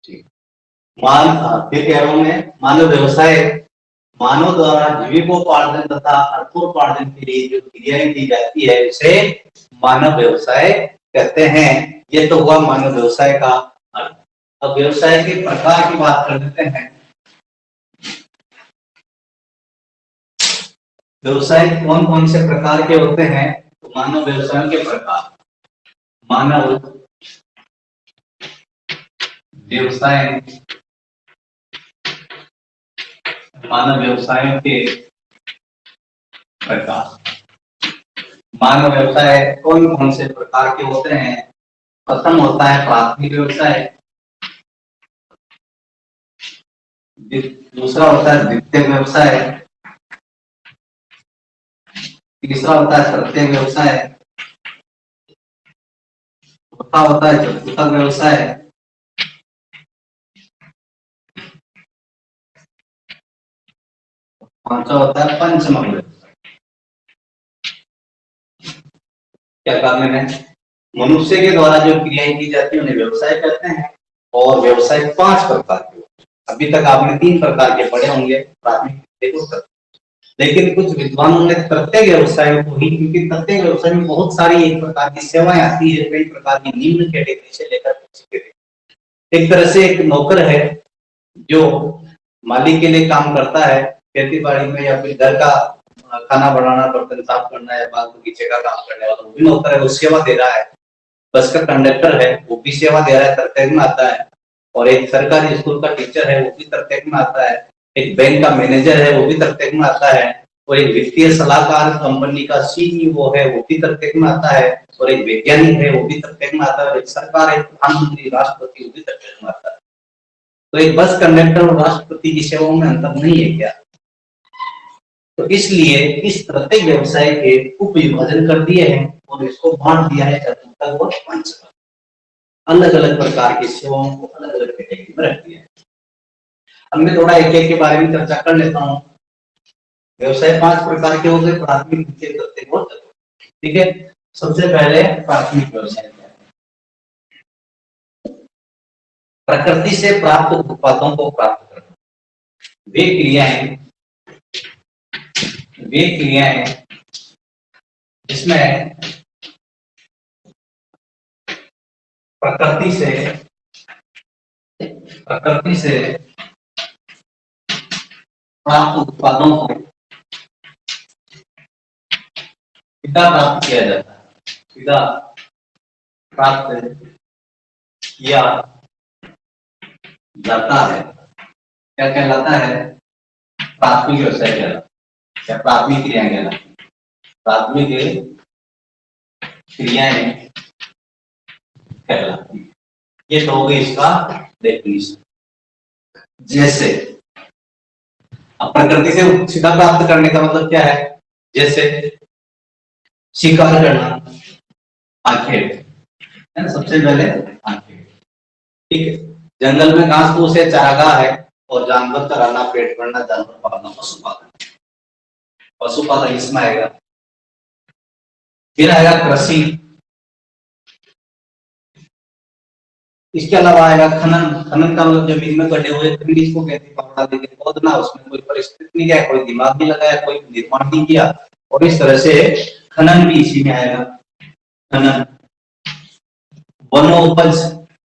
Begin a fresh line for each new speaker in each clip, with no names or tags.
फिर कह रहा हूं मैं, मानव व्यवसाय मानव द्वारा जीविकोपार्जन तथा अर्थोपार्जन के लिए जो क्रियाएं की जाती है उसे मानव व्यवसाय कहते हैं। ये तो हुआ मानव व्यवसाय का अर्थ। अब व्यवसाय के प्रकार की बात कर लेते हैं। व्यवसाय कौन कौन से प्रकार के होते हैं? तो मानव व्यवसाय के प्रकार, मानव व्यवसाय, मानव व्यवसायों के प्रकार। मानव व्यवसाय कौन कौन से प्रकार के होते हैं? प्रथम होता है प्राथमिक व्यवसाय, दूसरा होता है द्वितीय व्यवसाय, तीसरा होता है तृतीय व्यवसाय, चौथा होता है चतुर्थ व्यवसाय, पांचवा होता है पंचम व्यवसाय। क्या कहा मैंने? मनुष्य के द्वारा जो क्रियाएं की जाती है उन्हें व्यवसाय कहते हैं। और व्यवसाय 5 प्रकार के होते हैं। अभी तक आपने 3 प्रकार के पढ़े होंगे, प्राथमिक, लेकिन कुछ विद्वानों ने प्रत्येक व्यवसाय को ही, क्योंकि प्रत्येक व्यवसाय में बहुत सारी एक प्रकार की सेवाएं आती है, कई प्रकार की निम्न कैटेगरी से लेकर उच्च कैटेगरी। एक तरह से एक नौकर है जो मालिक के लिए काम करता है, खेती बाड़ी में या फिर घर का खाना बनाना, बर्तन साफ करना या बाग बगीचे का काम करने वाला वो भी नौकर है, वो सेवा दे रहा है। बस का कंडक्टर है, वो भी सेवा दे रहा है, तर्कक में आता है। और एक सरकारी स्कूल का टीचर है, वो भी तर्कक में आता है। एक बैंक का मैनेजर है, वो भी तर्कक में आता है। और एक वित्तीय सलाहकार कंपनी का सीईओ है, वो भी तर्कक में आता है। और एक वैज्ञानिक है, वो भी तर्कक में आता है। और एक सरकार, एक प्रधानमंत्री, राष्ट्रपति, वो भी तर्कक में आता है। तो एक बस कंडक्टर और राष्ट्रपति की सेवाओं में अंतर नहीं है क्या? तो इसलिए इस प्रत्येक व्यवसाय के उप विभाजन कर दिए हैं और इसको बांट दिया है चतुर्थ और पंचम, अलग अलग प्रकार की सेवाओं को अलग अलग कैटेगरी में रख दिया है। अब मैं थोड़ा एक एक के बारे में चर्चा कर लेता हूँ। व्यवसाय 5 प्रकार के हो गए, प्राथमिक, द्वितीय, तृतीय और चतुर्थ। ठीक है, सबसे पहले प्राथमिक व्यवसाय। प्रकृति से प्राप्त उत्पादों को प्राप्त करना, वे क्रियाएं जिसमें प्रकृति से प्राप्त उत्पादों को सीधा प्राप्त किया जाता है, सीधा प्राप्त किया जाता है। क्या कहलाता है? प्राथमिक व्यवसाय कहलाता है या प्राथमिक क्रियाएं कहलाती है। प्राथमिक क्रियाएं कहलाती है। ये तो हो गई इसका डेफिनेशन। जैसे अब प्रकृति से सीधा प्राप्त करने का मतलब क्या है? जैसे शिकार करना, आंखें है ना, सबसे पहले आंखें। ठीक है, जंगल में घास फूस है, चारागाह है, और जानवर चराना, पेट भरना, जानवर पालना, पशुपालन इसमें आएगा। फिर आएगा कृषि, इसके अलावा आएगा खनन का मतलब जमीन में गड्ढे हुए खंड, इसको कहते हैं पकड़ा देके खोदना, उसमें कोई परिस्थिति नहीं है, कोई दिमाग नहीं लगाया, कोई निर्माण नहीं किया, और इस तरह से खनन भी इसी में आएगा। खनन,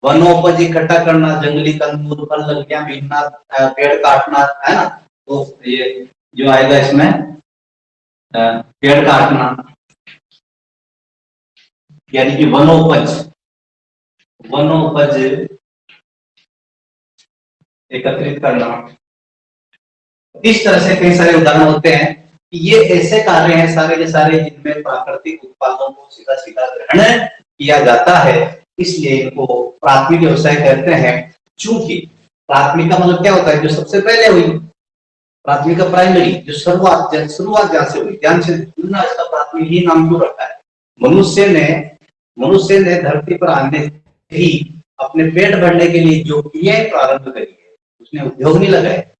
वनोपज इकट्ठा करना, जंगली कंदमूल, फल लकड़ियां बीनना, पेड़ काटना, है ना, तो ये जो आएगा इसमें पेड़ काटना, यानी कि वनोपज एकत्रित करना। इस तरह से कई सारे उदाहरण होते हैं कि ये ऐसे कार्य हैं सारे के सारे जिनमें प्राकृतिक उत्पादों को सीधा सीधा ग्रहण किया जाता है, इसलिए इनको प्राथमिक व्यवसाय कहते हैं। चूंकि प्राथमिक का मतलब क्या होता है? जो सबसे पहले हुई, प्राथमिक का प्राइमरी, जो शुरुआत जहां से हुई, ध्यान से सुनना, इसका प्राथमिक ही नाम क्यों रखा है? मनुष्य ने धरती पर आने ही अपने पेट भरने के लिए जो क्रियाएं प्रारंभ करी है, उसने उद्योग नहीं लगाए,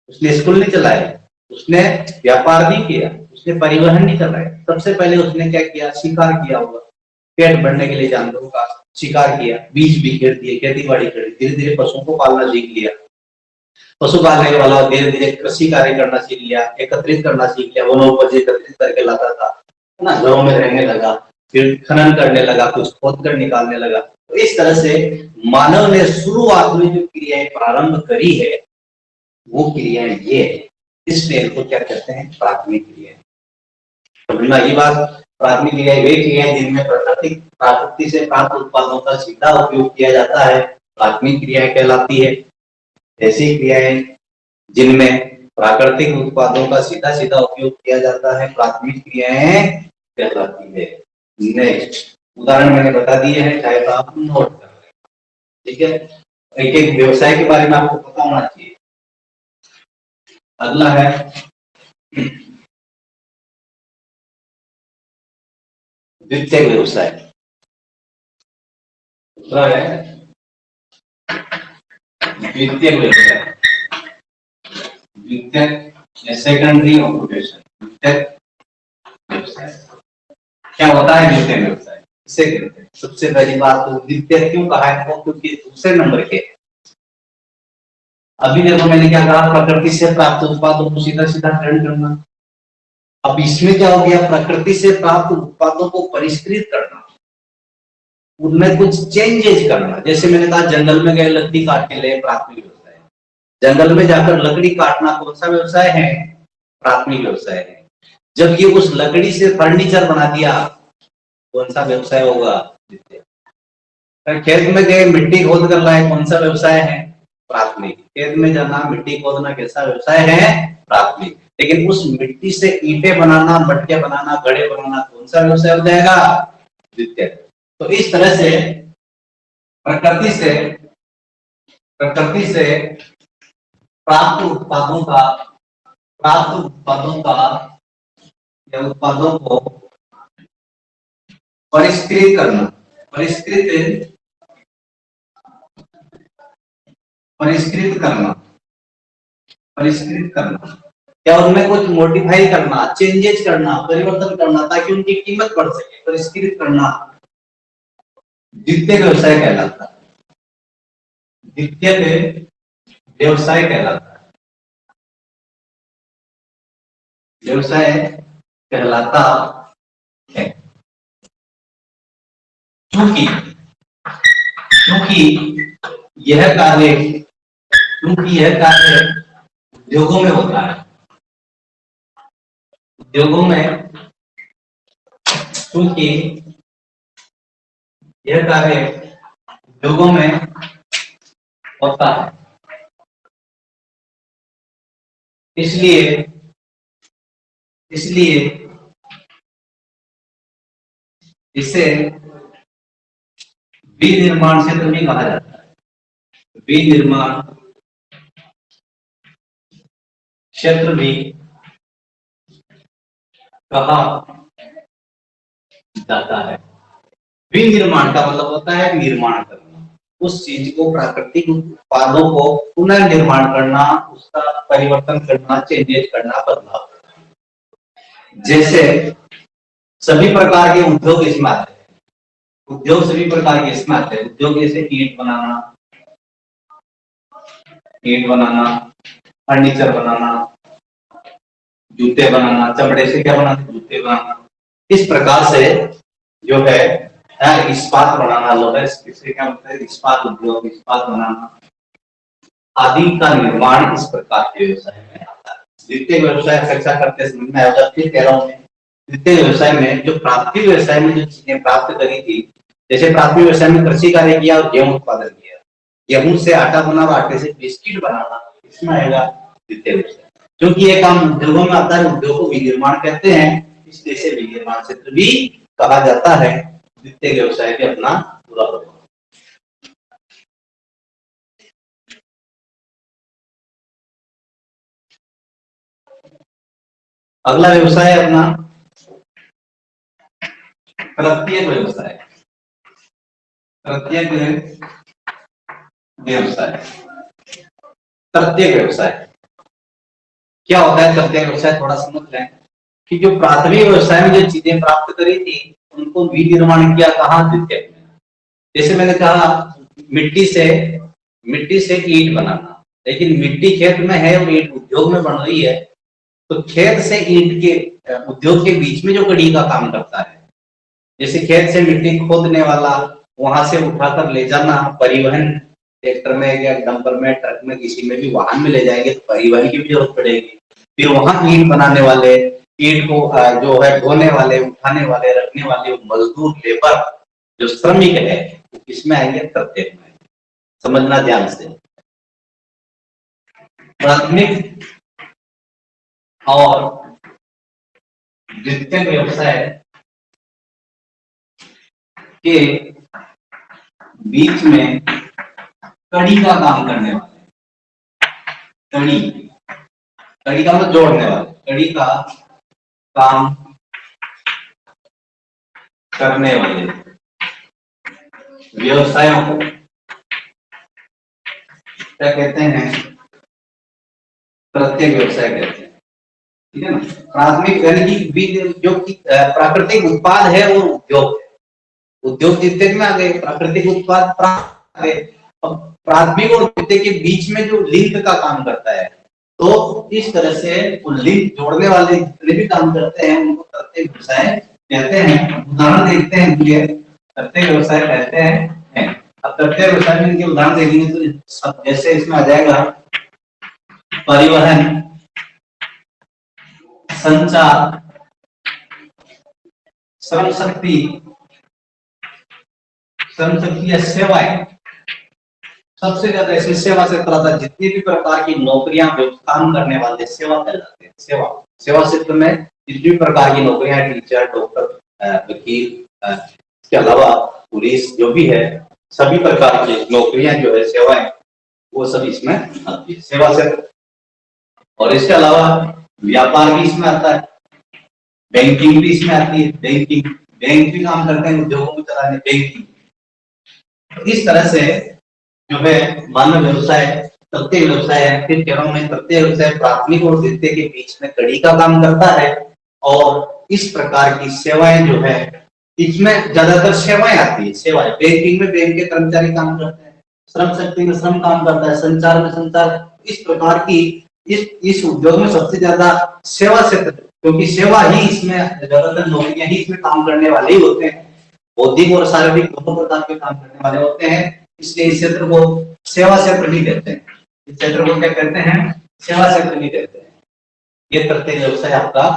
उसने स्कूल नहीं चलाए, उसने व्यापार नहीं किया, उसने परिवहन नहीं चलाया। सबसे पहले उसने क्या किया? शिकार किया होगा। पेट भरने के लिए जानवरों का शिकार किया, बीज भी खेड़ दिए, खेती बाड़ी करी, धीरे धीरे पशुओं को पालना सीख लिया। पशु पालने के वाला धीरे धीरे कृषि कार्य करना सीख लिया, एकत्रित करना सीख लिया, वनोपज एकत्रित करके लाता था, है ना, घरों में रहने लगा, फिर खनन करने लगा, कुछ खोद कर निकालने लगा। तो इस तरह से मानव ने शुरुआत में जो क्रियाएं प्रारंभ करी है वो क्रियाएं ये है। इसलिए इनको क्या कहते हैं, प्राथमिक क्रियाएं। समझना ये बात, प्राथमिक क्रियाएं वे क्रियाएं जिनमें प्रकृति से प्राप्त उत्पादों का सीधा उपयोग किया जाता है, प्राथमिक क्रियाएं कहलाती है। ऐसी क्रियाएं जिनमें प्राकृतिक उत्पादों का सीधा सीधा उपयोग किया जाता है, प्राथमिक क्रियाएं कहलाती है। नेक्स्ट उदाहरण मैंने बता दिए हैं, चाहे तो आप नोट कर लें, ठीक है। एक एक व्यवसाय के बारे में आपको पता होना चाहिए। अगला है द्वितीयक व्यवसाय। दूसरा है द्वितीयक व्यवसाय, द्वितीयक सेकेंडरी ऑक्यूपेशन। द्वितीयक व्यवसाय क्या होता है? द्वितीयक व्यवसाय इसे कहते हैं। सबसे पहली बात तो द्वितीयक क्यों कहा है, क्योंकि दूसरे नंबर के। अभी देखो मैंने क्या कहा, प्रकृति से प्राप्त उत्पादों को सीधा सीधा ग्रहण करना। अब इसमें क्या हो गया, प्रकृति से प्राप्त उत्पादों को परिष्कृत करना, उनमें कुछ चेंजेस करना। जैसे मैंने कहा जंगल में गए लकड़ी काट के लिए, प्राथमिक व्यवसाय। जंगल में जाकर लकड़ी काटना कौन सा व्यवसाय है? प्राथमिक व्यवसाय है। जब ये उस लकड़ी से फर्नीचर बना दिया, कौन सा व्यवसाय होगा? खेत में गए मिट्टी खोद कर लाए, कौन सा व्यवसाय है? प्राथमिक। खेत में जाना मिट्टी खोदना कैसा व्यवसाय है? प्राथमिक। लेकिन उस मिट्टी से ईंटें बनाना, मटके बनाना, घड़े बनाना कौन सा व्यवसाय हो जाएगा? द्वितीयक। तो इस तरह से प्रकृति से प्राप्त उत्पादों या उत्पादों को परिष्कृत करना, परिष्कृत करना या उनमें कुछ मॉडिफाई करना, चेंजेस करना, परिवर्तन करना, ताकि उनकी कीमत बढ़ सके, परिष्कृत करना द्वितीयक व्यवसाय कहलाता है। द्वितीयक व्यवसाय कहलाता है, व्यवसाय कहलाता है। क्योंकि यह कार्य उद्योगों में होता है। उद्योगों में, क्योंकि यह कार्य उद्योगों में होता है, इसलिए इसे विनिर्माण क्षेत्र भी कहा जाता है। विनिर्माण क्षेत्र भी कहा जाता है। विनिर्माण का मतलब होता है निर्माण करना, उस चीज को, प्राकृतिक उत्पादों को पुनः निर्माण करना, उसका परिवर्तन करना, चेंजेस करना, बदलाव करना। जैसे सभी प्रकार के उद्योग इसमें आते हैं। उद्योग सभी प्रकार के इसमें आते हैं। उद्योग जैसे ईंट बनाना, फर्नीचर बनाना, जूते बनाना, चमड़े से क्या बनाते? जूते बनाना। इस प्रकार से जो है इस्पात बनाना, लोहा से क्या होता है? इस्पात उद्योग, इस्पात बनाना आदि का निर्माण इस प्रकार के व्यवसाय में आता है। द्वितीय व्यवसाय चर्चा करते समझ में आएगा। फिर कह रहा हूं मैं, द्वितीय व्यवसाय में जो प्राथमिक व्यवसाय में जो चीजें प्राप्त करी थी, जैसे प्राथमिक व्यवसाय में कृषि कार्य किया और गेहूं उत्पादन किया, गेहूं से आटा बना और आटे से बिस्किट बनाना, इसमें आएगा द्वितीय व्यवसाय। क्योंकि ये काम उद्योगों में आता है, उद्योग को विनिर्माण कहते हैं, इसलिए इसे विनिर्माण क्षेत्र भी कहा जाता है। द्वितीय व्यवसाय भी अपना पूरा होगा। अगला व्यवसाय है अपना तृतीयक व्यवसाय। तृतीयक व्यवसाय क्या होता है? तृतीयक व्यवसाय थोड़ा समझ लें कि जो प्राथमिक व्यवसाय में जो चीजें प्राप्त करी थी उनको विनिर्माण किया कहाँ? द्वितीयक में। जैसे मैंने कहा मिट्टी से ईंट बनाना, लेकिन मिट्टी खेत में है और ईंट उद्योग में बन रही है, तो खेत से ईंट के उद्योग के बीच में जो कड़ी का काम करता है, जैसे खेत से मिट्टी खोदने वाला, वहां से उठाकर ले जाना, परिवहन, ट्रैक्टर में या डंपर में, ट्रक में, किसी में भी वाहन में ले जाएंगे तो परिवहन की भी जरूरत पड़ेगी। फिर वहां ईंट बनाने वाले, ईंट को जो है ढोने वाले, उठाने वाले, रखने वाले मजदूर, लेबर, जो श्रमिक है, इसमें आएंगे, प्रत्येक में। समझना ध्यान से। प्राथमिक और द्वितीयक व्यवसाय के बीच में कड़ी का काम करने वाले, कड़ी का मतलब जोड़ने वाले, कड़ी का काम करने वाले व्यवसायों को क्या कहते हैं? प्रत्येक व्यवसाय कहते हैं। ठीक है ना? प्राथमिक यानी कि जो प्राकृतिक उत्पाद है वो उद्योग है, उद्योग द्वितीयक में आ गए, प्राकृतिक उत्पाद प्राथमिक और द्वितीयक के बीच में जो लिंक का काम करता है, तो इस तरह से लिंक जोड़ने वाले जितने भी काम करते हैं उनको प्रत्येक व्यवसाय कहते हैं। उदाहरण देखते हैं, प्रत्येक व्यवसाय कहते हैं। अब प्रत्येक व्यवसाय में इनके उदाहरण देखेंगे तो जैसे इसमें आ जाएगा परिवहन, संचार, श्रम शक्ति या सेवाएं। सबसे ज्यादा ऐसी सेवा से तरह जितनी भी प्रकार की नौकरियां काम करने वाले सेवा कहलाते हैं। सेवा क्षेत्र में जितनी भी प्रकार की नौकरियां, टीचर, डॉक्टर, वकील, इसके अलावा पुलिस, जो भी है, सभी प्रकार की नौकरियां जो है, सेवाएं, वो सब इसमें आती है, सेवा क्षेत्र। और इसके अलावा व्यापार भी इसमें आता है, बैंकिंग भी इसमें आती है, बैंक भी काम करते हैं उद्योगों को चलाने, बैंकिंग। इस तरह से जो है मानव व्यवसाय प्रत्येक व्यवसाय है। फिर कह रहा हूं मैं, प्रत्येक व्यवसाय प्राथमिक और द्वितीयक के बीच में कड़ी का काम करता है, और इस प्रकार की सेवाएं जो है, इसमें ज्यादातर सेवाएं आती है। सेवाएं बैंकिंग में बैंक के कर्मचारी काम करते हैं, श्रम शक्ति में श्रम काम करता है, संचार में संचार। इस प्रकार की इस उद्योग में सबसे ज्यादा सेवा क्षेत्र, क्योंकि सेवा ही इसमें ज्यादातर नौकरियां ही इसमें काम करने वाले ही होते हैं, बौद्धिक और शारीरिक दोनों प्रकार के काम करने वाले होते हैं, इसलिए इस क्षेत्र को सेवा क्षेत्र भी कहते हैं। इस क्षेत्र को क्या कहते हैं? सेवा क्षेत्र भी कहते हैं। ये प्रत्येक व्यवसाय आपका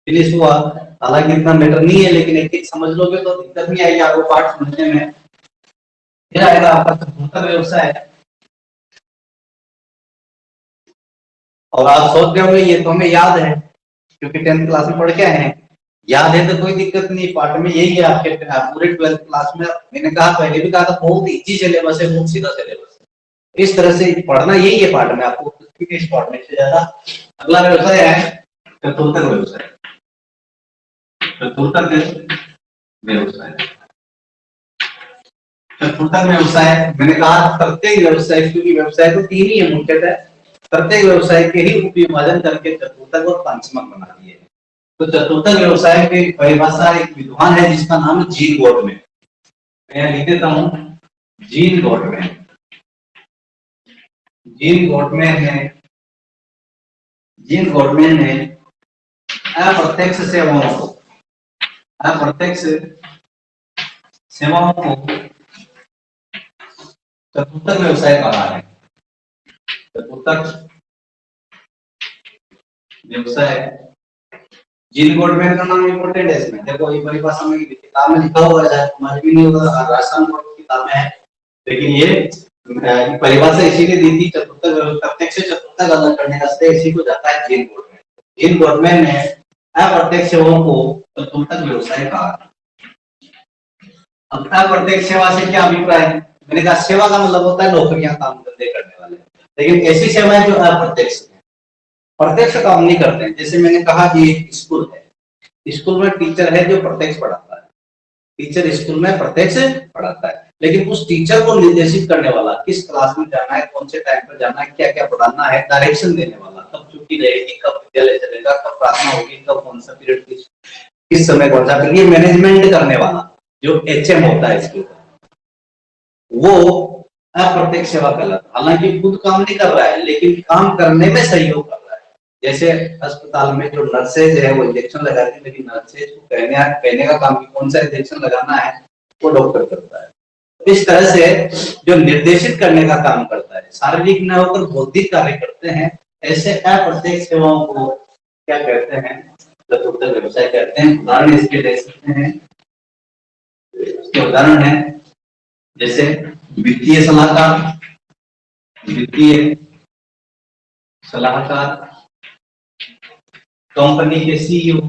फिनिश हुआ। हालांकि इतना मैटर नहीं है, लेकिन एक एक समझ लोगे तो दिक्कत नहीं आएगी आपको पाठ समझने में। फिर आएगा आपका चतुर्थ व्यवसाय, और आप सोच रहे होंगे ये तो हमें याद है क्योंकि 10th क्लास में पढ़ के आए हैं। याद है तो कोई दिक्कत नहीं, पाठ में यही है आपके पूरे 12th क्लास में। मैंने कहा, पहले भी कहा था, बहुत इजी सिलेबस है, बहुत सीधा सिलेबस है। इस तरह से पढ़ना यही है पाठ में, आपको इस पढ़ने से ज्यादा। अगला व्यवसाय है चतुर्थक व्यवसाय। चतुर्थक व्यवसाय, चतुर्थक व्यवसाय मैंने कहा प्रत्येक व्यवसाय, क्योंकि व्यवसाय तो 3 ही है मुख्यतः, प्रत्येक व्यवसाय के ही उपविभाजन करके चतुर्थक और पंचमक बना दिए। तो चतुर्थक व्यवसाय की परिभाषा एक विद्वान है जिसका नाम है जीन गोटमैन। मैं लिख देता हूं, जीन गोटमैन। जीन गोटमैन ने अप्रत्यक्ष सेवाओं को चतुर्थक व्यवसाय कहा है। चतुर्थक व्यवसाय, जीन गोटमैन का नाम इंपॉर्टेंट है इसमें। देखो ये परिभाषा में किताब में लिखा हुआ है, समझ भी नहीं होगा, राशन बोर्ड की किताब में है, लेकिन ये परिभाषा इसीलिए दी थी, चतुर्थक प्रत्यक्ष से चतुर्थक अलग करने का श्रेय इसी को जाता है जीन गोटमैन। जीन गोटमैन ने अप्रत्यक्ष सेवाओं को चतुर्थक व्यवसाय कहा। अब अप्रत्यक्ष सेवा से क्या अभिप्राय है? मैंने कहा सेवा का मतलब होता है नौकरियां, काम धंधे करने वाले, लेकिन ऐसी सेवाएं जो अप्रत्यक्ष है, प्रत्यक्ष काम नहीं करते हैं। जैसे मैंने कहा कि स्कूल है, स्कूल में टीचर है जो प्रत्यक्ष पढ़ाता है, टीचर स्कूल में प्रत्यक्ष पढ़ाता है, लेकिन उस टीचर को निर्देशित करने वाला, किस क्लास में जाना है, कौन से टाइम पर जाना है, क्या क्या पढ़ाना है, डायरेक्शन देने वाला, कब छुट्टी रहेगी, कब विद्यालय चलेगा, कब प्रार्थना होगी, कब कौन सा पीरियड किस समय कौन सा, ये मैनेजमेंट करने वाला जो एचएम होता है इसके ऊपर, वो अप्रत्यक्ष सेवा कहलाता है। हालांकि खुद काम नहीं कर रहा है लेकिन काम करने में सहयोग कर रहा है। जैसे अस्पताल में जो नर्सेज है वो इंजेक्शन लगाती है, लेकिन नर्सेज को कहने का काम कौन सा इंजेक्शन लगाना है वो डॉक्टर करता है। इस तरह से जो निर्देशित करने का काम करता है, शारीरिक न होकर बौद्धिक कार्य करते हैं, ऐसे अप्रत्यक्ष सेवाओं को क्या कहते हैं, चतुर्थ व्यवसाय कहते हैं। उदाहरण इसके दे सकते हैं, इसके उदाहरण है जैसे वित्तीय सलाहकार, वित्तीय सलाहकार, कंपनी के सीईओ,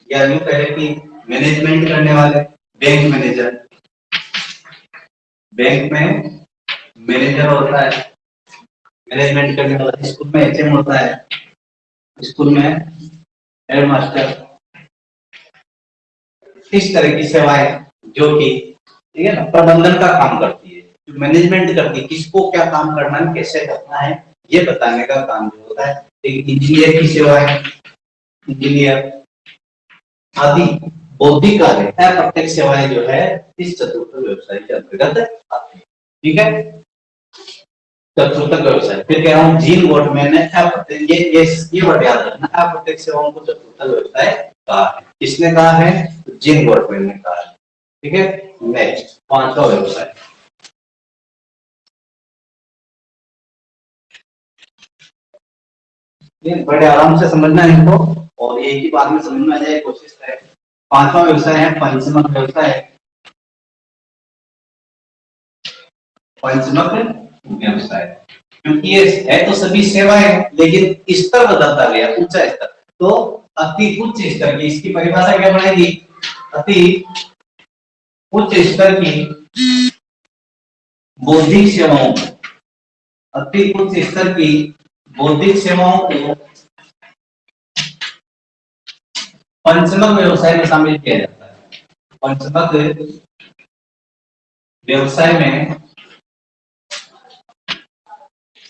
या यूं कहे कि मैनेजमेंट करने वाले, बैंक मैनेजर, बैंक में मैनेजर होता है, मैनेजमेंट करने वाला। स्कूल में एचएम होता है, स्कूल में हेड मास्टर। इस तरह की सेवाएं जो कि ठीक है ना, प्रबंधन का काम करती है, जो मैनेजमेंट करती है, किसको क्या काम करना है, कैसे करना है, ये बताने का काम जो होता है। एक इंजीनियर की सेवाएं, इंजीनियर आदि बौद्धिक कार्य, अप्रत्यक्ष सेवाएं जो है इस चतुर्थ व्यवसाय के अंतर्गत आती है। ठीक है, चतुर्थ व्यवसाय। फिर कह रहा हूँ जीन गोटमैन ने ये वर्ड याद रखना, अप्रत्यक्ष सेवाओं को चतुर्थ व्यवसाय कहा है। किसने कहा है? जीन गोटमैन ने कहा है। ठीक है, नेक्स्ट पांचवा व्यवसाय। ये बड़े आराम से समझना है इनको, और एक ही बात में समझ में आ जाए कोशिश करें। पांचवा व्यवसाय है पंचमक व्यवसाय। पंचमक व्यवसाय, क्योंकि ये है तो सभी सेवाएं, लेकिन स्तर बदलता गया, ऊंचा स्तर। तो अति उच्च स्तर की, इसकी परिभाषा क्या बनेगी? अति उच्च स्तर की बौद्धिक सेवाओं, अति उच्च स्तर की बौद्धिक सेवाओं को पंचमक व्यवसाय में शामिल किया जाता है। पंचमक व्यवसाय में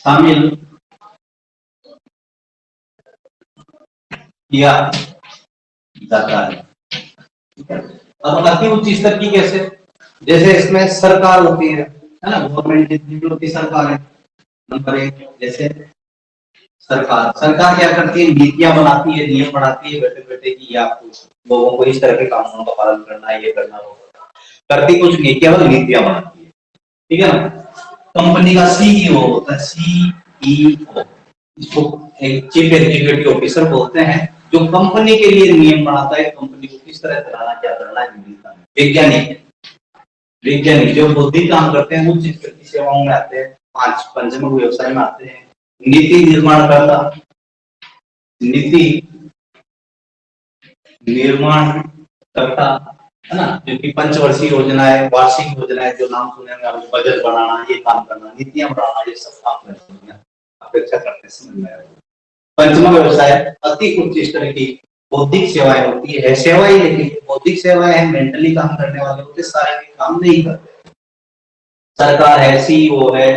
शामिल किया जाता है। अब अति उच्च स्तर की कैसे? जैसे इसमें सरकार होती है ना, गवर्नमेंट जितनी भी होती सरकार है। नंबर एक, जैसे सरकार क्या करती है? नीतियां बनाती है, नियम बनाती है, बैठे बैठे की आपको लोगों को इस तरह के कानूनों का पालन करना है, ये करना, वो करती कुछ नीतियां बनाती है। ठीक है ना। कंपनी का सीईओ होता है, सीईओ, इसको एक चीफ एग्जीक्यूटिव ऑफिसर बोलते हैं, जो कंपनी के लिए नियम बनाता है, कंपनी को किस तरह चलाना, क्या करना है। वैज्ञानिक, वैज्ञानिक जो बौद्धिक काम करते हैं, उच्च स्तर की सेवाओं में आते हैं, पंचमक व्यवसाय में आते हैं। नीति निर्माण करता, नीति निर्माण करता है ना, क्योंकि पंचवर्षीय योजनाएं, वार्षिक योजनाएं जो नाम सुने में, बजट बनाना, ये काम करना, नीतियां बनाना, ये सब काम करते हैं, अपेक्षा करते समझ में आएगा। पंचमक व्यवसाय अति उच्च स्तर की बौद्धिक सेवाएं होती है सेवाएं, लेकिन बौद्धिक सेवाएं है, मेंटली काम करने वाले होते, सारे काम नहीं करते। सरकार है, सीईओ है,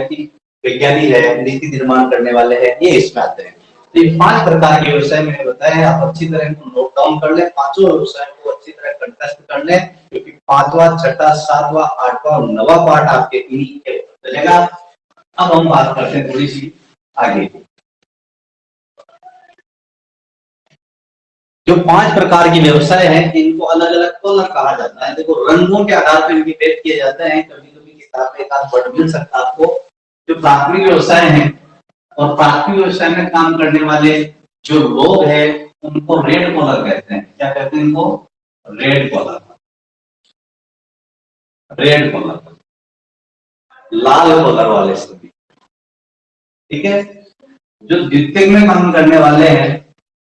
वैज्ञानिक है, नीति निर्माण करने वाले हैं, ये इसमें आते हैं। तो ये 5 प्रकार के व्यवसाय मैंने बताया, आप अच्छी तरह इनको नोट डाउन कर ले, पांचों व्यवसाय को अच्छी तरह कंटेस्ट कर ले, क्योंकि 5वां, 6वां, 7वां, 8वां और 9वां पार्ट आपके इन्हीं के चलेगा। अब हम बात करते हैं थोड़ी सी आगे। जो 5 प्रकार के व्यवसाय हैं, इनको अलग अलग कॉलम कहा जाता है। देखो, रंगों के आधार पर इनके भेद किए जाते हैं। कभी कभी किताब में एक आध वर्ड मिल सकता है आपको। जो प्राथमिक व्यवसाय है, और प्राथमिक व्यवसाय में काम करने वाले जो लोग हैं, उनको रेड कॉलर कहते हैं। क्या कहते हैं इनको? रेड कॉलर, रेड कॉलर, लाल कॉलर वाले सभी। ठीक है। जो द्वितीयक में काम करने वाले हैं,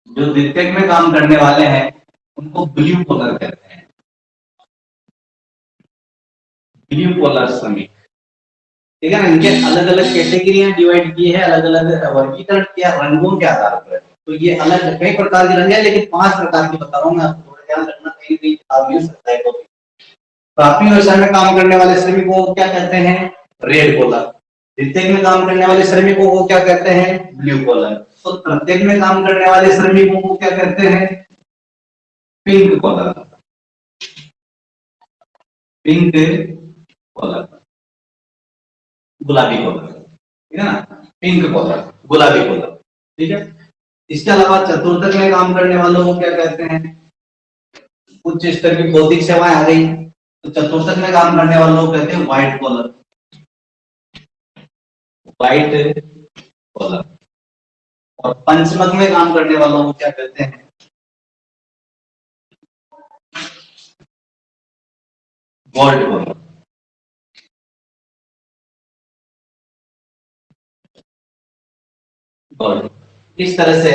जो द्वितीयक में काम करने वाले हैं, उनको ब्लू कॉलर कहते हैं, ब्लू कॉलर श्रमिक। ठीक है ना। इनके अलग अलग कैटेगरियां डिवाइड की है, अलग अलग वर्गीकरण किया रंगों के आधार पर। तो ये अलग कई प्रकार के रंग है, लेकिन 5 प्रकार के बता रहा हूँ मैं, आपको थोड़ा ध्यान रखना, कहीं कहीं किताब मिल सकता है। तो प्राथमिक व्यवसाय में काम करने वाले श्रमिकों को क्या कहते हैं? Red collar. द्वितीयक में काम करने वाले श्रमिकों को क्या कहते हैं? Blue collar. तो तृतीयक में काम करने वाले श्रमिकों को क्या कहते हैं? पिंक कॉलर, पिंक कॉलर, गुलाबी कॉलर, ठीक है ना, पिंक कॉलर, गुलाबी कॉलर, ठीक है। इसके अलावा चतुर्थक में काम करने वालों को क्या कहते हैं? उच्च स्तर की बौद्धिक सेवाएं आ गई, तो चतुर्थक में काम करने वालों को कहते हैं व्हाइट कॉलर, व्हाइट कॉलर। और पंचमक में काम करने वालों को क्या कहते हैं? Gold collar. गोल्ड। इस तरह से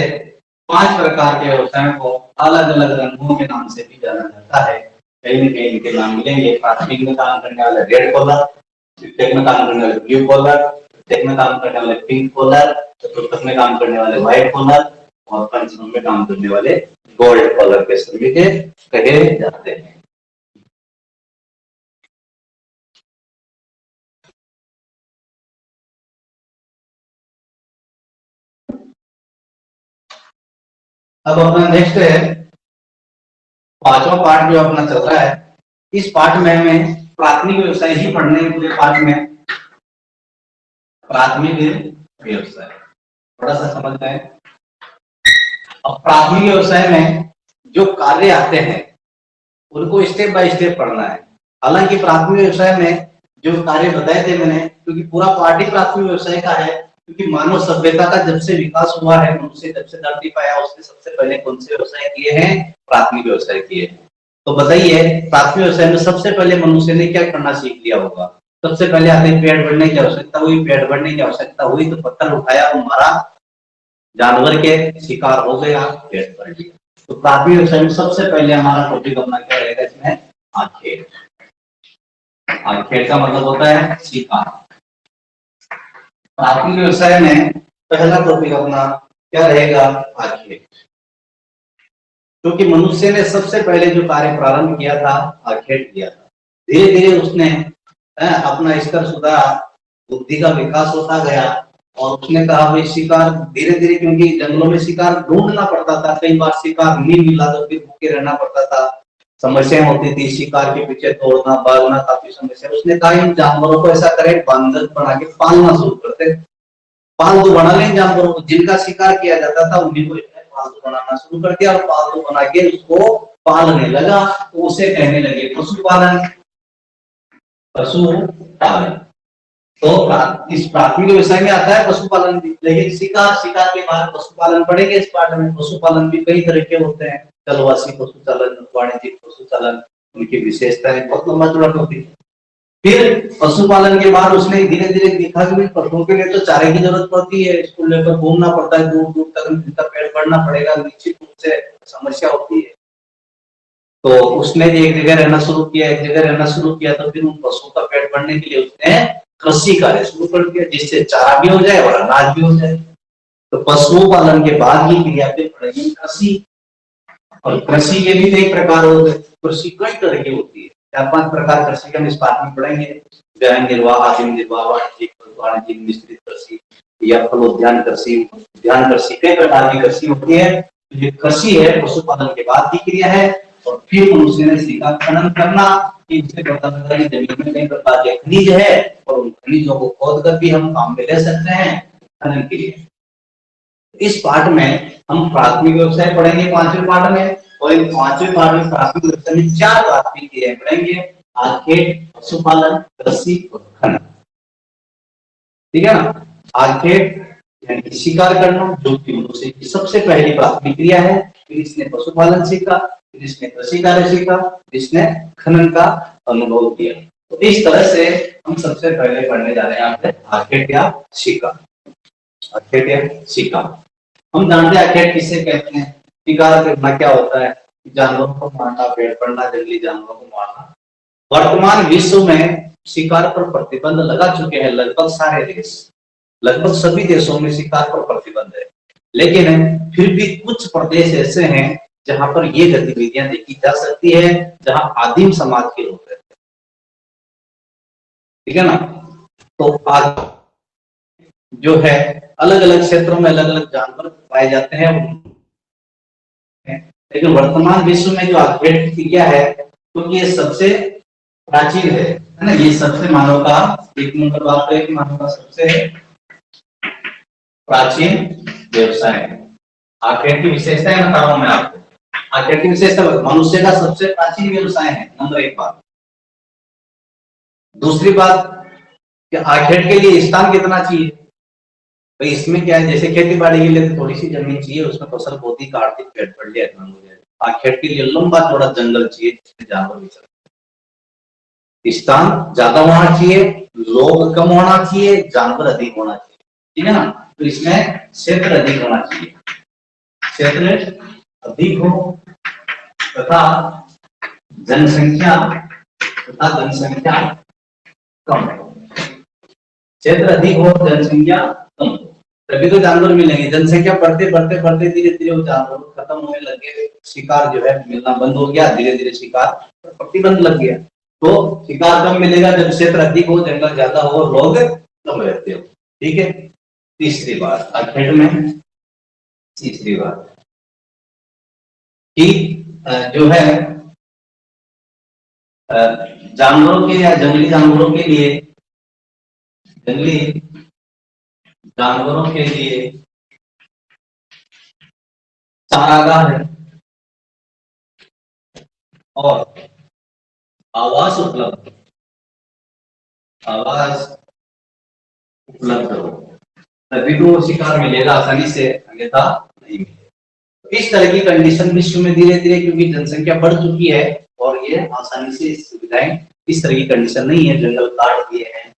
5 प्रकार के व्यवसायों को अलग अलग रंगों के नाम से भी जाना जाता है। कहीं न कहीं इनके नाम मिलेंगे। प्राथमिक में काम करने वाले रेड कॉलर, द्वितीयक में काम करने वाले ब्लू कॉलर, तृतीयक में काम करने वाले पिंक कॉलर, चतुर्थक में काम करने वाले व्हाइट कॉलर और पंचम में काम करने वाले गोल्ड कॉलर के श्रमिक कहे जाते हैं। अब अपना नेक्स्ट है 5वां पार्ट जो अपना चल रहा है। इस पार्ट में हमें प्राथमिक व्यवसाय ही पढ़ने के पूरे पार्ट में। प्राथमिक व्यवसाय थोड़ा सा समझते हैं। अब प्राथमिक व्यवसाय में जो कार्य आते हैं उनको स्टेप बाय स्टेप पढ़ना है। हालांकि प्राथमिक व्यवसाय में जो कार्य बताए थे मैंने, क्योंकि पूरा पार्ट ही प्राथमिक व्यवसाय का है, क्योंकि मानव सभ्यता का जब से विकास हुआ है, मनुष्य जब से धरती पाया, उसने सबसे पहले कौन से व्यवसाय किए हैं? प्राथमिक व्यवसाय किए हैं। तो बताइए प्राथमिक व्यवसाय में सबसे पहले मनुष्य ने क्या करना सीख लिया होगा? सबसे पहले आते पेड़ बढ़ने की आवश्यकता हुई, पेड़ बढ़ने की आवश्यकता हुई तो पत्थर उठाया और मारा, जानवर के शिकार हो गया, पेट बढ़ गया। तो प्राथमिक व्यवसाय में सबसे पहले हमारा टॉपिक अपना क्या रहेगा इसमें? आखेट। आखेट का मतलब होता है शिकार। प्राथमिक व्यवसाय में पहला टॉपिक अपना क्या रहेगा? आखेट। क्योंकि मनुष्य ने सबसे पहले जो कार्य प्रारंभ किया था आखेट किया था। धीरे धीरे उसने अपना स्तर सुधारा, बुद्धि का विकास होता गया और उसने कहा भाई शिकार धीरे धीरे, क्योंकि जंगलों में शिकार ढूंढना पड़ता था, कई बार शिकार नहीं मिला तो फिर भूखे रहना पड़ता था, समस्याएं होती थी, शिकार के पीछे दौड़ना भागना काफी समस्या। उसने कहा इन जानवरों को ऐसा करें बंधक बना के पालना शुरू करते, पालतू बना लें जानवरों को, जिनका शिकार किया जाता था उन्हीं को पालतू बनाना शुरू कर दिया और पालतू बना के उसको पालने लगा, तो उसे कहने लगे पशुपालन। पशुपालन तो इस प्राथमिक व्यवसाय में आता है पशुपालन भी, लेकिन शिकार, शिकार के बाद पशुपालन पढ़ेंगे इस पाठ में। पशुपालन भी कई तरह के होते हैं, जलवासी पशुपालन, वाणिज्यिक पशुपालन, उनकी विशेषताएं बहुत लंबा चौड़ा होती है। फिर पशुपालन के बाद उसने धीरे धीरे देखा कि पशुओं के लिए तो चारे की जरूरत पड़ती है, इसको लेकर घूमना पड़ता है, दूर दूर तक इनका पेट बढ़ना पड़ेगा, निश्चित रूप से समस्या होती है। तो उसने एक जगह रहना शुरू किया, एक जगह रहना शुरू किया, तो फिर उन पशुओं का पेट बढ़ने के लिए उसने कृषि कार्य शुरू कर दिया, जिससे चारा भी हो जाए और अनाज भी हो जाए। तो पशुपालन के बाद ही क्रिया पे पड़ेगी कृषि। और कृषि के भी कई प्रकार होते हैं, कृषि कई तरह की होती है, 4-5 प्रकार कृषि के हम इस पाठ में पढ़ेंगे। गहन निर्वाह, आदिम निर्वाह, वाणिज्यिक, मिश्रित कृषि या फलोद्यान कृषि, उद्यान कृषि, कई प्रकार की कृषि होती है। ये कृषि है पशुपालन के बाद की क्रिया है। और फिर मनुष्य ने सीखा खनन करना, कि इससे पता लगा कि जमीन में कई प्रकार के खनिज है और उन खनिजों को खोद कर भी हम काम में ले सकते हैं खनन के लिए। इस पाठ में हम प्राथमिक व्यवसाय पढ़ेंगे 5वें पाठ में, और इन 5वें पाठ में प्राथमिक व्यवसाय में 4 प्राथमिक क्रियाएं पढ़ेंगे: आखेट, पशुपालन, कृषि और खनन। ठीक है ना? आखेट यानी शिकार करना, जो कि मनुष्य की सबसे पहली प्राथमिक क्रिया है। फिर इसने पशुपालन सीखा, फिर इसने कृषि कार्य सीखा, फिर इसने खनन का अनुभव किया। तो इस तरह से हम सबसे पहले पढ़ने जा रहे हैं आपसे आखेट या शिकार। आखेट या शिकार हम जानते हैं आखेट किसे कहते हैं। शिकार करना क्या होता है? जानवरों को मारना, पेड़ पड़ना, जंगली जानवरों को मारना। वर्तमान विश्व में शिकार पर प्रतिबंध लगा चुके हैं लगभग सारे देश, लगभग सभी देशों में शिकार पर प्रतिबंध है। लेकिन फिर भी कुछ प्रदेश ऐसे हैं जहां पर ये गतिविधियां देखी जा सकती है, जहां आदिम समाज के लोग रहते हैं। ठीक है ना? तो आज जो है अलग अलग क्षेत्रों में अलग अलग जानवर पाए जाते हैं, लेकिन वर्तमान विश्व में जो आखेट क्रिया है क्योंकि ये सबसे प्राचीन है ना, ये सबसे मानव का एक नंबर बात है कि मानव का सबसे प्राचीन व्यवसाय है। आखेट की विशेषता बता रहा हूं मैं आपको, आखेट की विशेषता मनुष्य का सबसे प्राचीन व्यवसाय है, नंबर एक बात। दूसरी बात कि आखेट के लिए स्थान कितना चाहिए, भाई इसमें क्या है, जैसे खेती बाड़ी के लिए तो थोड़ी सी जमीन चाहिए, उसमें फसल बोती काटती पेड़ पड़ लिया इतना हो जाए। आखेट के लिए लंबा थोड़ा जंगल चाहिए जिसमें जानवर भी चलते, स्थान ज्यादा होना चाहिए, लोग कम होना चाहिए, जानवर अधिक होना चाहिए, ठीक है ना। तो इसमें क्षेत्र अधिक होना चाहिए, क्षेत्र अधिक हो तथा जनसंख्या कम हो। क्षेत्र अधिक हो, जनसंख्या कम हो, तभी तो जानवर मिलेंगे। जनसंख्या बढ़ते बढ़ते बढ़ते धीरे धीरे वो जानवर खत्म होने लगे, शिकार जो है मिलना बंद हो गया, धीरे धीरे शिकार प्रतिबंध लग गया। तो शिकार कम मिलेगा जब क्षेत्र अधिक हो, जंगल ज्यादा हो, लोग कम रहते हो, ठीक है। तीसरी बात आखेट में, तीसरी बात कि जो है जानवरों के या जंगली जानवरों के लिए, जंगली जानवरों के लिए चारागाह है और आवास उपलब्ध हो, तभी तो शिकार मिलेगा आसानी से, अन्यथा नहीं मिलेगा। इस तरह की कंडीशन विश्व में धीरे धीरे, क्योंकि जनसंख्या बढ़ चुकी है और ये आसानी से सुविधाएं, इस तरह की कंडीशन नहीं है, जंगल काट दिए हैं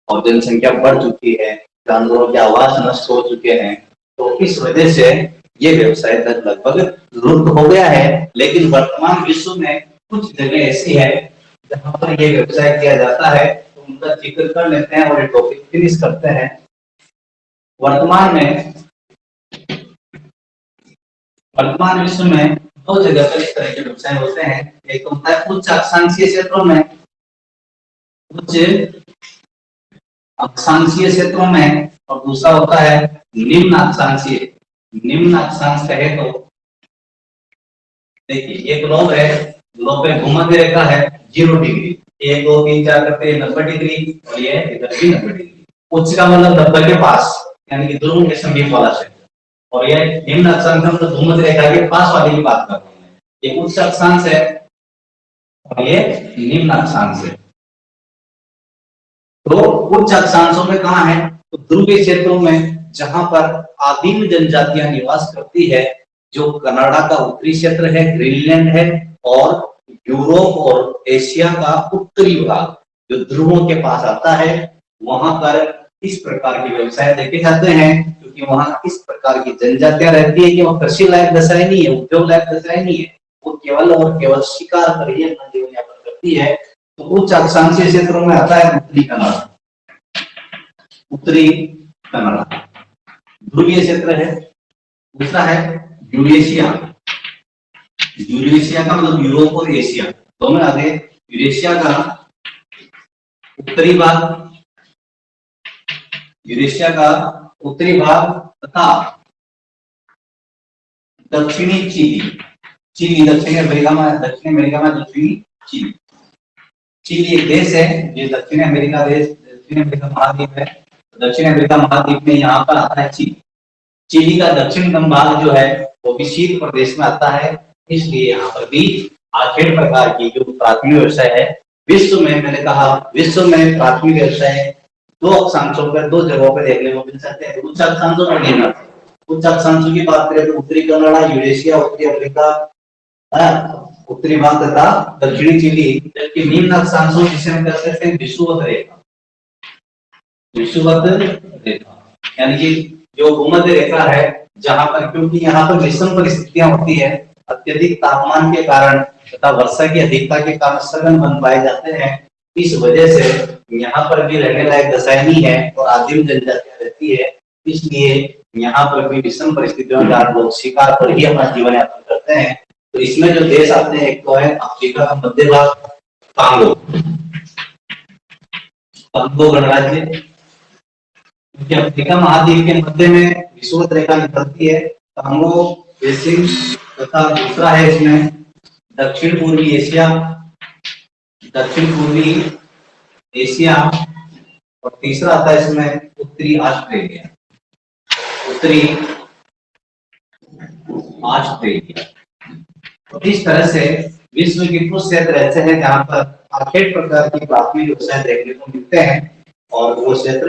और जनसंख्या बढ़ चुकी है, जानवरों के आवास नष्ट हो चुके हैं, तो इस वजह से ये व्यवसाय लगभग लुप्त हो गया है। लेकिन वर्तमान विश्व में कुछ जगह ऐसी है जहां पर ये व्यवसाय किया जाता है, तो उनका जिक्र कर लेते हैं और ये टॉपिक फिनिश करते हैं। वर्तमान विश्व में दो जगह पर इस तरह के व्यवसाय होते हैं। एक होता है उच्च अक्षांशीय क्षेत्रों में, उच्च अक्षांशीय क्षेत्रों में, और दूसरा होता है निम्न अक्षांशीय। निम्न अक्षांश कहे तो देखिए एक ग्लोब है, ग्लोब पे भूमध्य रेखा है 0 डिग्री, 1 2 3 4 करते 90 डिग्री, और ये इधर भी 90 डिग्री। उच्च का मतलब 90 के पास, यानी कि ध्रुव के समीप वाला क्षेत्र, और ये निम्न अक्षांश का मतलब भूमध्य रेखा के पास वाले की बात कर रहे हैं। ये उच्च अक्षांश है और ये निम्न अक्षांश है। तो उच्च अक्षांशों में कहाँ है, तो ध्रुवीय क्षेत्रों में, जहां पर आदिम जनजातियां निवास करती है, जो कनाडा का उत्तरी क्षेत्र है, ग्रीनलैंड है, और यूरोप और एशिया का उत्तरी भाग जो ध्रुवों के पास आता है, वहां पर इस प्रकार के व्यवसाय देखे जाते हैं, क्योंकि वहां इस प्रकार की जनजातियां रहती है कि वो कृषि लायक दशाएं नहीं है, उद्योग लायक दशाएं नहीं है, वो केवल और केवल शिकार कर ही अपना जीवन यापन करती है। तो उच्च अक्षांशीय क्षेत्रों में आता है उत्तरी कनाडा, उत्तरी कनाडा ध्रुवीय क्षेत्र है। दूसरा है यूरेशिया, यूरेशिया का मतलब यूरोप और एशिया दोनों आ गए। यूरेशिया का उत्तरी भाग, यूरेशिया का उत्तरी भाग तथा दक्षिणी चिली, चिली दक्षिण अमेरिका में, दक्षिण अमेरिका में दक्षिणी चिली। चिली एक देश है, ये दक्षिण अमेरिका देश, दक्षिण अमेरिका महाद्वीप है। दक्षिण अमेरिका महाद्वीप में यहाँ पर आता है चिली। चिली का दक्षिणतम भाग जो है वो भी शीत प्रदेश में आता है, इसलिए यहाँ पर भी आखेट प्रकार की जो प्राथमिक व्यवसाय है विश्व में, मैंने कहा विश्व में प्राथमिक व्यवसाय दो अक्षांशों पर, दो जगहों पर देखने को मिल सकते हैं, उच्च अक्षांशों पर निम्न। उच्च अक्षांशों की बात करें तो उत्तरी कनाडा, यूरेशिया, उत्तरी अफ्रीका, उत्तरी भाग तथा दक्षिणी चिली। जबकि निम्न अक्षांशों जिसे हम कह सकते हैं विषुवत रेखा, विषुवत रेखा यानी कि जो भूमध्य रेखा है, जहां पर क्योंकि यहाँ पर विषम परिस्थितियां होती है, अत्यधिक तापमान के कारण तथा वर्षा की अधिकता के कारण सघन वन पाए जाते हैं, इस वजह से यहाँ पर भी रहने लायक दशाएं नहीं है और आदिम जनजातियां रहती है, इसलिए यहाँ पर भी विषम परिस्थितियों के कारण लोग शिकार पर ही अपना जीवन यापन करते हैं। तो इसमें जो देश आते हैं, एक तो है अफ्रीका का मध्य भाग, कांगो, कांगो गणराज्य, क्योंकि अफ्रीका महाद्वीप के मध्य में विषुवत रेखा निकलती है। कांगो बेसिन तथा दूसरा है इसमें दक्षिण पूर्वी एशिया, दक्षिण पूर्वी एशिया, और तीसरा आता है इसमें उत्तरी ऑस्ट्रेलिया, उत्तरी ऑस्ट्रेलिया। तो इस तरह से विश्व के कुछ क्षेत्र ऐसे हैं जहां पर 8 प्रकार की प्राथमिक व्यवसाय देखने को मिलते हैं, और वो क्षेत्र